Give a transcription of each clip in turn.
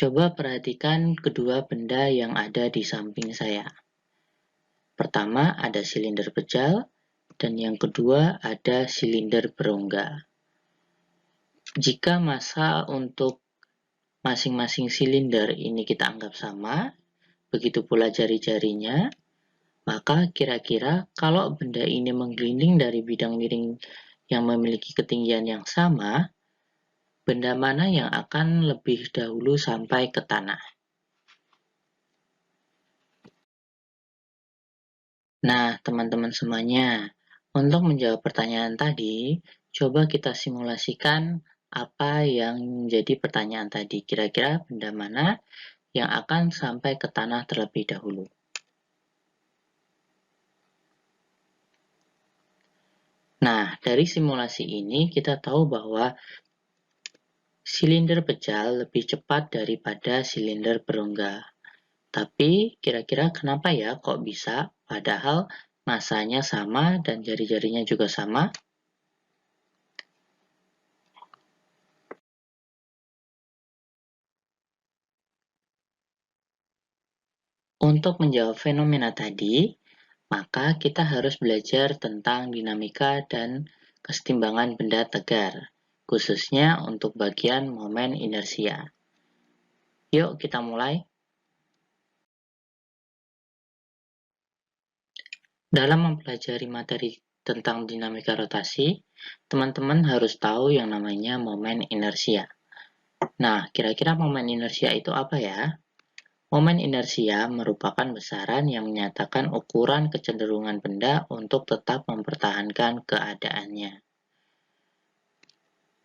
Coba perhatikan kedua benda yang ada di samping saya. Pertama ada silinder pejal, dan yang kedua ada silinder berongga. Jika massa untuk masing-masing silinder ini kita anggap sama, begitu pula jari-jarinya, maka kira-kira kalau benda ini menggelinding dari bidang miring yang memiliki ketinggian yang sama, benda mana yang akan lebih dahulu sampai ke tanah? Nah, teman-teman semuanya, untuk menjawab pertanyaan tadi, coba kita simulasikan apa yang menjadi pertanyaan tadi. Kira-kira benda mana yang akan sampai ke tanah terlebih dahulu? Nah, dari simulasi ini kita tahu bahwa silinder pejal lebih cepat daripada silinder berongga. Tapi kira-kira kenapa ya kok bisa? Padahal massanya sama dan jari-jarinya juga sama. Untuk menjawab fenomena tadi, maka kita harus belajar tentang dinamika dan kesetimbangan benda tegar, khususnya untuk bagian momen inersia. Yuk kita mulai. Dalam mempelajari materi tentang dinamika rotasi, teman-teman harus tahu yang namanya momen inersia. Nah, kira-kira momen inersia itu apa ya? Momen inersia merupakan besaran yang menyatakan ukuran kecenderungan benda untuk tetap mempertahankan keadaannya.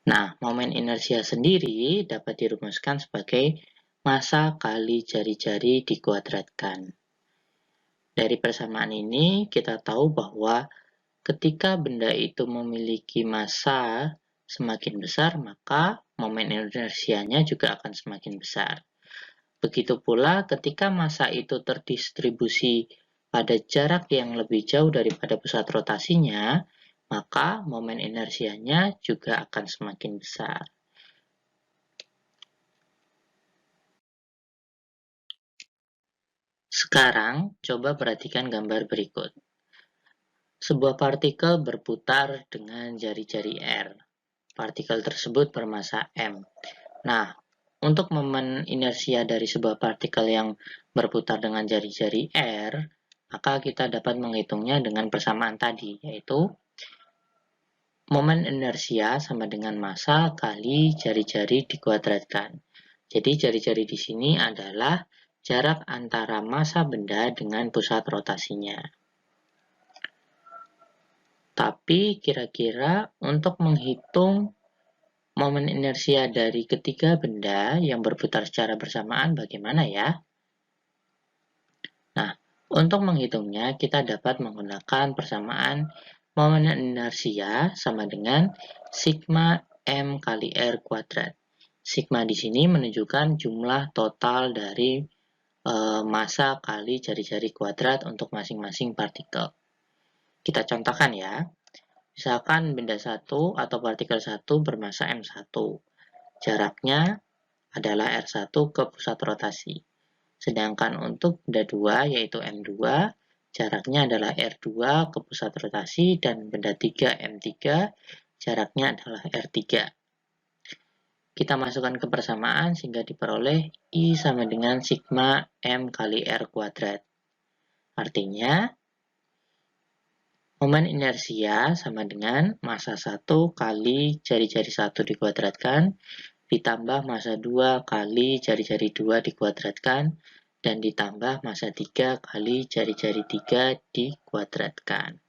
Nah, momen inersia sendiri dapat dirumuskan sebagai massa kali jari-jari dikuadratkan. Dari persamaan ini, kita tahu bahwa ketika benda itu memiliki massa semakin besar, maka momen inersianya juga akan semakin besar. Begitu pula ketika massa itu terdistribusi pada jarak yang lebih jauh daripada pusat rotasinya, maka momen inersianya juga akan semakin besar. Sekarang, coba perhatikan gambar berikut. Sebuah partikel berputar dengan jari-jari R. Partikel tersebut bermassa M. Nah, untuk momen inersia dari sebuah partikel yang berputar dengan jari-jari R, maka kita dapat menghitungnya dengan persamaan tadi, yaitu momen inersia sama dengan massa kali jari-jari dikuadratkan. Jadi jari-jari di sini adalah jarak antara massa benda dengan pusat rotasinya. Tapi kira-kira untuk menghitung momen inersia dari ketiga benda yang berputar secara bersamaan bagaimana ya? Nah, untuk menghitungnya kita dapat menggunakan persamaan momen inersia sama dengan sigma M kali R kuadrat. Sigma di sini menunjukkan jumlah total dari massa kali jari-jari kuadrat untuk masing-masing partikel. Kita contohkan ya. Misalkan benda satu atau partikel satu bermassa M1. Jaraknya adalah R1 ke pusat rotasi. Sedangkan untuk benda 2 yaitu M2, jaraknya adalah R2 ke pusat rotasi dan benda 3 M3, jaraknya adalah R3. Kita masukkan ke persamaan sehingga diperoleh I sama dengan sigma M kali R kuadrat. Artinya, momen inersia sama dengan massa 1 kali jari-jari 1 dikuadratkan, ditambah massa 2 kali jari-jari 2 dikuadratkan, dan ditambah massa 3 kali jari-jari 3 dikuadratkan.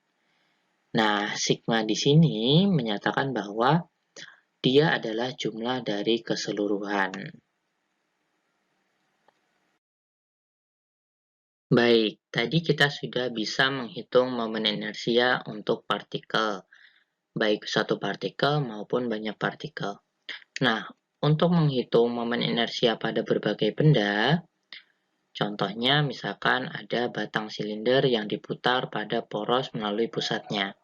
Nah, sigma di sini menyatakan bahwa dia adalah jumlah dari keseluruhan. Baik, tadi kita sudah bisa menghitung momen inersia untuk partikel, baik satu partikel maupun banyak partikel. Nah, untuk menghitung momen inersia pada berbagai benda, contohnya misalkan ada batang silinder yang diputar pada poros melalui pusatnya.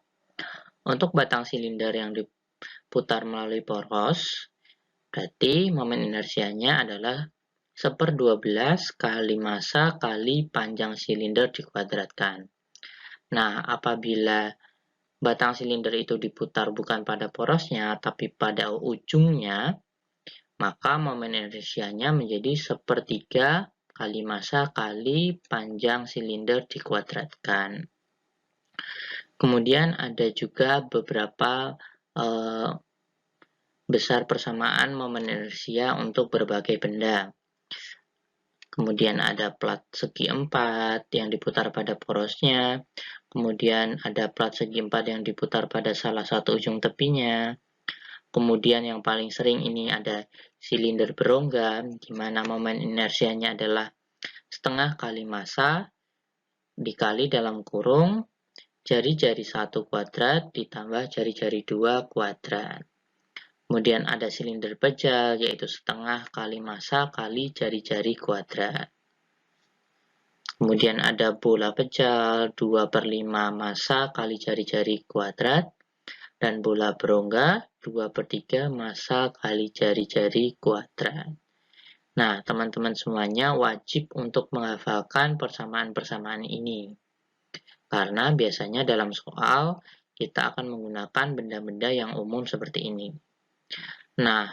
Untuk batang silinder yang diputar melalui poros, berarti momen inersianya adalah 1/12 kali massa kali panjang silinder dikuadratkan. Nah, apabila batang silinder itu diputar bukan pada porosnya, tapi pada ujungnya, maka momen inersianya menjadi 1/3 kali massa kali panjang silinder dikuadratkan. Kemudian ada juga beberapa besar persamaan momen inersia untuk berbagai benda. Kemudian ada plat segi 4 yang diputar pada porosnya, kemudian ada plat segi 4 yang diputar pada salah satu ujung tepinya, kemudian yang paling sering ini ada silinder berongga, di mana momen inersianya adalah setengah kali massa dikali dalam kurung jari-jari 1 kuadrat ditambah jari-jari 2 kuadrat. Kemudian ada silinder pejal, yaitu setengah kali massa kali jari-jari kuadrat. Kemudian ada bola pejal, 2/5 massa kali jari-jari kuadrat. Dan bola berongga, 2/3 massa kali jari-jari kuadrat. Nah, teman-teman semuanya wajib untuk menghafalkan persamaan-persamaan ini. Karena biasanya dalam soal, kita akan menggunakan benda-benda yang umum seperti ini. Nah,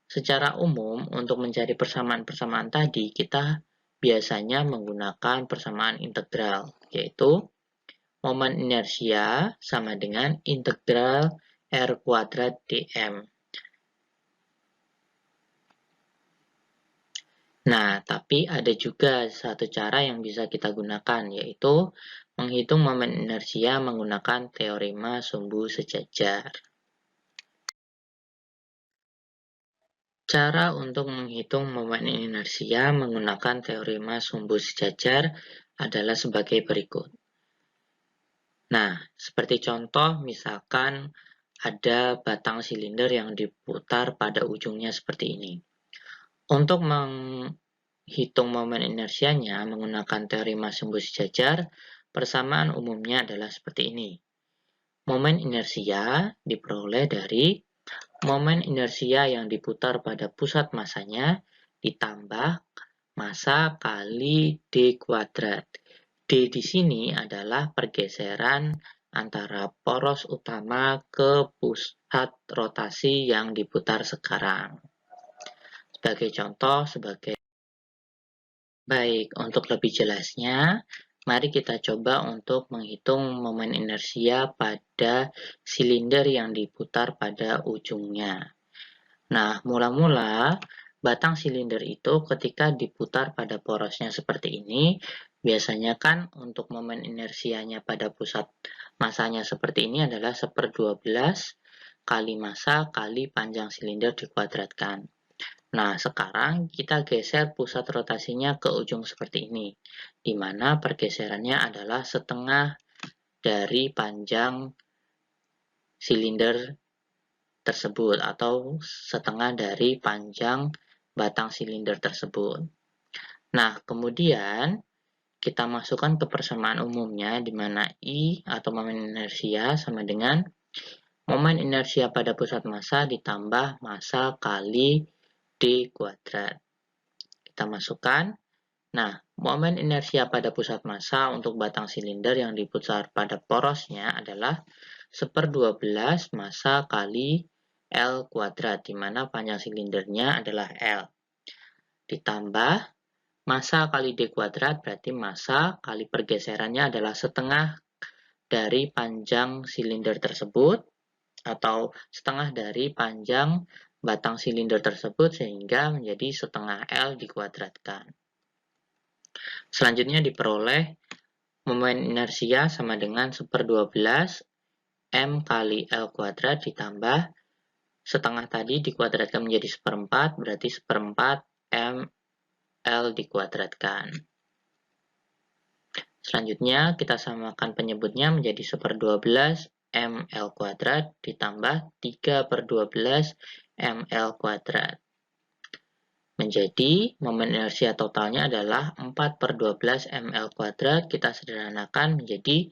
secara umum untuk mencari persamaan-persamaan tadi, kita biasanya menggunakan persamaan integral, yaitu momen inersia sama dengan integral R kuadrat dm. Nah, tapi ada juga satu cara yang bisa kita gunakan, yaitu menghitung momen inersia menggunakan teorema sumbu sejajar. Cara untuk menghitung momen inersia menggunakan teorema sumbu sejajar adalah sebagai berikut. Nah, seperti contoh, misalkan ada batang silinder yang diputar pada ujungnya seperti ini. Untuk menghitung momen inersianya menggunakan teorema sumbu sejajar, persamaan umumnya adalah seperti ini. Momen inersia diperoleh dari momen inersia yang diputar pada pusat massanya ditambah massa kali D kuadrat. D di sini adalah pergeseran antara poros utama ke pusat rotasi yang diputar sekarang. Sebagai contoh, Baik, untuk lebih jelasnya, mari kita coba untuk menghitung momen inersia pada silinder yang diputar pada ujungnya. Nah, mula-mula batang silinder itu ketika diputar pada porosnya seperti ini, biasanya kan untuk momen inersianya pada pusat massanya seperti ini adalah 1/12 kali massa kali panjang silinder dikuadratkan. Nah, sekarang kita geser pusat rotasinya ke ujung seperti ini, di mana pergeserannya adalah setengah dari panjang silinder tersebut atau setengah dari panjang batang silinder tersebut. Nah, kemudian kita masukkan ke persamaan umumnya di mana I atau momen inersia sama dengan momen inersia pada pusat massa ditambah massa kali D kuadrat. Kita masukkan. Nah, momen inersia pada pusat massa untuk batang silinder yang diputar pada porosnya adalah 1/12 massa kali L kuadrat, di mana panjang silindernya adalah L. Ditambah massa kali D kuadrat, berarti massa kali pergeserannya adalah setengah dari panjang silinder tersebut, atau setengah dari panjang batang silinder tersebut, sehingga menjadi setengah L dikuadratkan. Selanjutnya diperoleh momen inersia sama dengan 1/12 M kali L kuadrat ditambah setengah tadi dikuadratkan menjadi 1/4, berarti 1/4 M L dikuadratkan. Selanjutnya kita samakan penyebutnya menjadi 1/12 ml kuadrat ditambah 3/12 ml kuadrat. Menjadi momen inersia totalnya adalah 4/12 ml kuadrat. Kita sederhanakan menjadi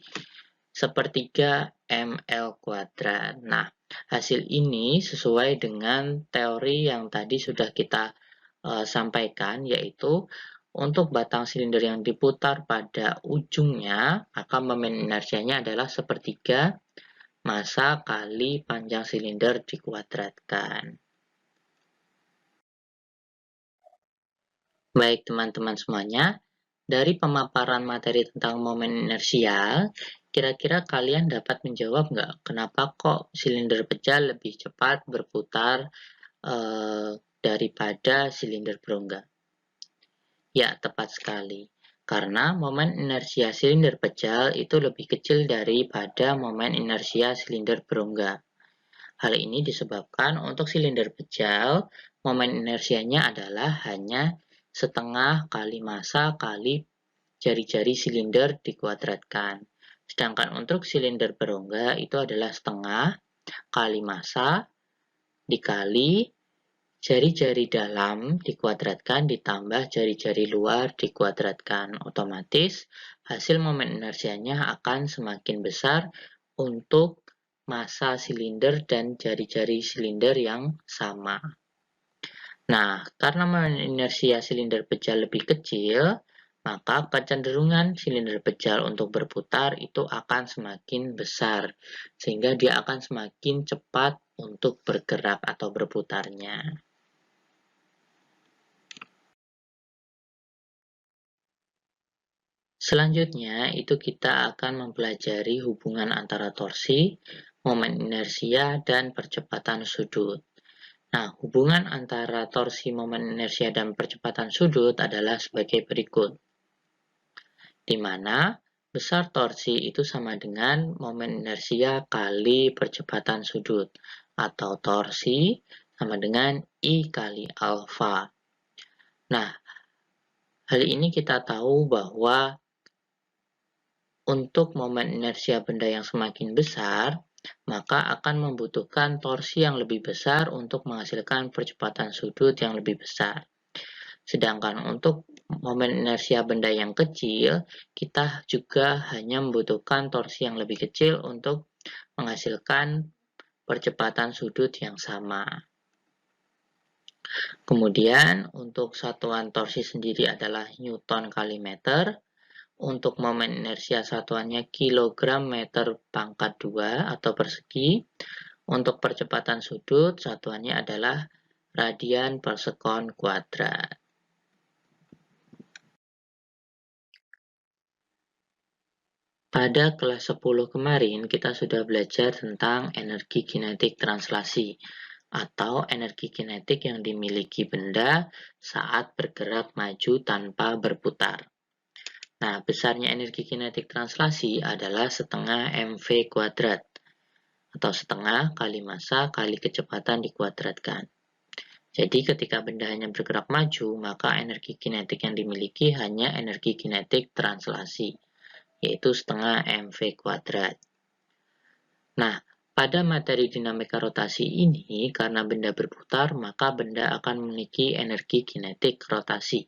1/3 ml kuadrat. Nah, hasil ini sesuai dengan teori yang tadi sudah kita sampaikan, yaitu untuk batang silinder yang diputar pada ujungnya, maka momen inersianya adalah sepertiga massa kali panjang silinder dikuadratkan. Baik teman-teman semuanya, dari pemaparan materi tentang momen inersial, kira-kira kalian dapat menjawab nggak kenapa kok silinder pecah lebih cepat berputar daripada silinder berongga? Ya, tepat sekali. Karena momen inersia silinder pecah itu lebih kecil daripada momen inersia silinder berongga. Hal ini disebabkan untuk silinder pecah, momen inersianya adalah hanya setengah kali massa kali jari-jari silinder dikuadratkan. Sedangkan untuk silinder berongga itu adalah setengah kali massa dikali jari-jari dalam dikuadratkan ditambah jari-jari luar dikuadratkan. Otomatis hasil momen inersianya akan semakin besar untuk massa silinder dan jari-jari silinder yang sama. Nah, karena momen inersia silinder pecah lebih kecil, maka kecenderungan silinder pecah untuk berputar itu akan semakin besar, sehingga dia akan semakin cepat untuk bergerak atau berputarnya. Selanjutnya, itu kita akan mempelajari hubungan antara torsi, momen inersia, dan percepatan sudut. Nah, hubungan antara torsi, momen inersia, dan percepatan sudut adalah sebagai berikut, di mana besar torsi itu sama dengan momen inersia kali percepatan sudut, atau torsi sama dengan I kali alfa. Nah, hal ini kita tahu bahwa untuk momen inersia benda yang semakin besar, maka akan membutuhkan torsi yang lebih besar untuk menghasilkan percepatan sudut yang lebih besar. Sedangkan untuk momen inersia benda yang kecil, kita juga hanya membutuhkan torsi yang lebih kecil untuk menghasilkan percepatan sudut yang sama. Kemudian, untuk satuan torsi sendiri adalah Newton kali meter. Untuk momen inersia satuannya kilogram meter pangkat 2 atau persegi. Untuk percepatan sudut satuannya adalah radian per sekon kuadrat. Pada kelas 10 kemarin kita sudah belajar tentang energi kinetik translasi atau energi kinetik yang dimiliki benda saat bergerak maju tanpa berputar. Nah, besarnya energi kinetik translasi adalah setengah mv kuadrat atau setengah kali massa kali kecepatan dikuadratkan. Jadi ketika benda hanya bergerak maju, maka energi kinetik yang dimiliki hanya energi kinetik translasi, yaitu setengah mv kuadrat. Nah, pada materi dinamika rotasi ini, karena benda berputar, maka benda akan memiliki energi kinetik rotasi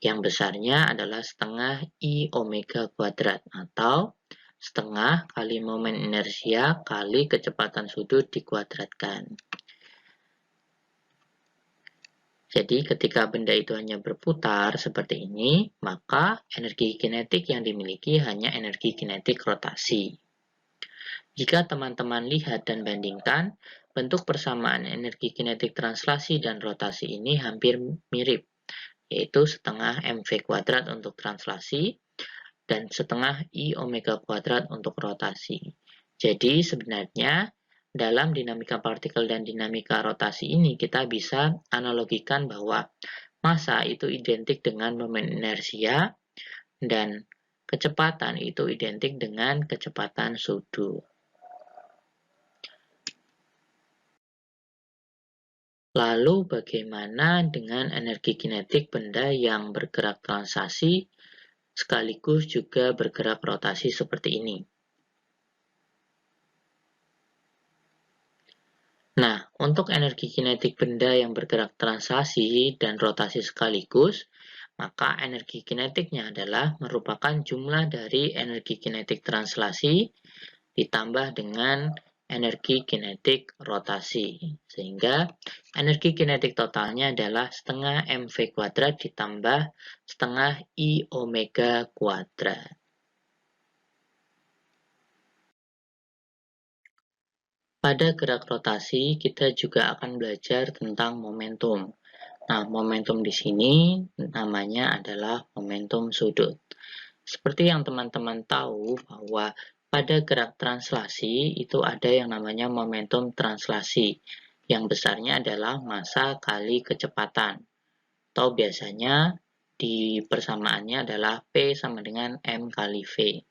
yang besarnya adalah setengah I omega kuadrat atau setengah kali momen inersia kali kecepatan sudut dikuadratkan. Jadi ketika benda itu hanya berputar seperti ini, maka energi kinetik yang dimiliki hanya energi kinetik rotasi. Jika teman-teman lihat dan bandingkan, bentuk persamaan energi kinetik translasi dan rotasi ini hampir mirip, yaitu setengah mv kuadrat untuk translasi dan setengah I omega kuadrat untuk rotasi. Jadi sebenarnya dalam dinamika partikel dan dinamika rotasi ini kita bisa analogikan bahwa massa itu identik dengan momen inersia dan kecepatan itu identik dengan kecepatan sudut. Lalu bagaimana dengan energi kinetik benda yang bergerak translasi sekaligus juga bergerak rotasi seperti ini? Nah, untuk energi kinetik benda yang bergerak translasi dan rotasi sekaligus, maka energi kinetiknya adalah merupakan jumlah dari energi kinetik translasi ditambah dengan energi kinetik rotasi. Sehingga energi kinetik totalnya adalah setengah mv kuadrat ditambah setengah I omega kuadrat. Pada gerak rotasi, kita juga akan belajar tentang momentum. Nah, momentum di sini namanya adalah momentum sudut. Seperti yang teman-teman tahu bahwa pada gerak translasi itu ada yang namanya momentum translasi, yang besarnya adalah massa kali kecepatan, atau biasanya di persamaannya adalah P sama dengan M kali V.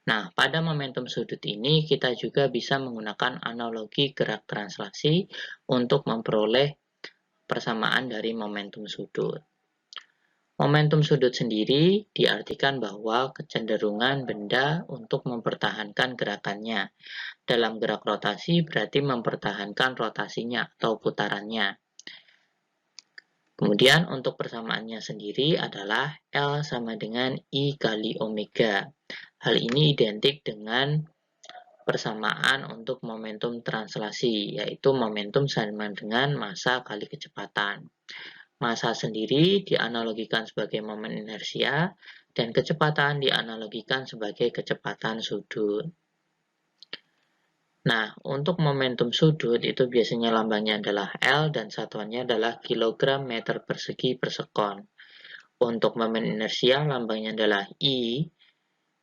Nah, pada momentum sudut ini kita juga bisa menggunakan analogi gerak translasi untuk memperoleh persamaan dari momentum sudut. Momentum sudut sendiri diartikan bahwa kecenderungan benda untuk mempertahankan gerakannya. Dalam gerak rotasi berarti mempertahankan rotasinya atau putarannya. Kemudian untuk persamaannya sendiri adalah L sama dengan I kali omega. Hal ini identik dengan persamaan untuk momentum translasi, yaitu momentum sama dengan massa kali kecepatan. Massa sendiri dianalogikan sebagai momen inersia, dan kecepatan dianalogikan sebagai kecepatan sudut. Nah, untuk momentum sudut itu biasanya lambangnya adalah L dan satuannya adalah kilogram meter persegi per sekon. Untuk momen inersia lambangnya adalah I,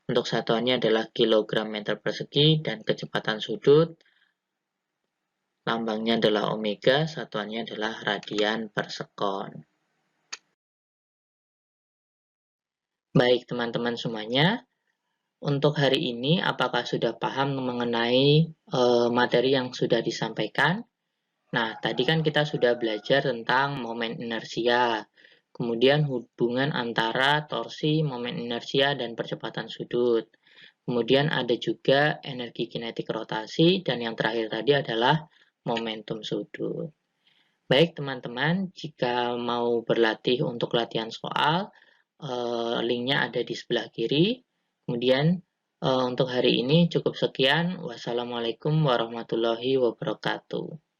untuk satuannya adalah kilogram meter persegi, dan kecepatan sudut lambangnya adalah omega, satuannya adalah radian per sekon. Baik teman-teman semuanya, untuk hari ini apakah sudah paham mengenai materi yang sudah disampaikan? Nah, tadi kan kita sudah belajar tentang momen inersia, kemudian hubungan antara torsi, momen inersia, dan percepatan sudut. Kemudian ada juga energi kinetik rotasi, dan yang terakhir tadi adalah momentum sudut. Baik teman-teman, jika mau berlatih untuk latihan soal, linknya ada di sebelah kiri. Kemudian untuk hari ini cukup sekian. Wassalamualaikum warahmatullahi wabarakatuh.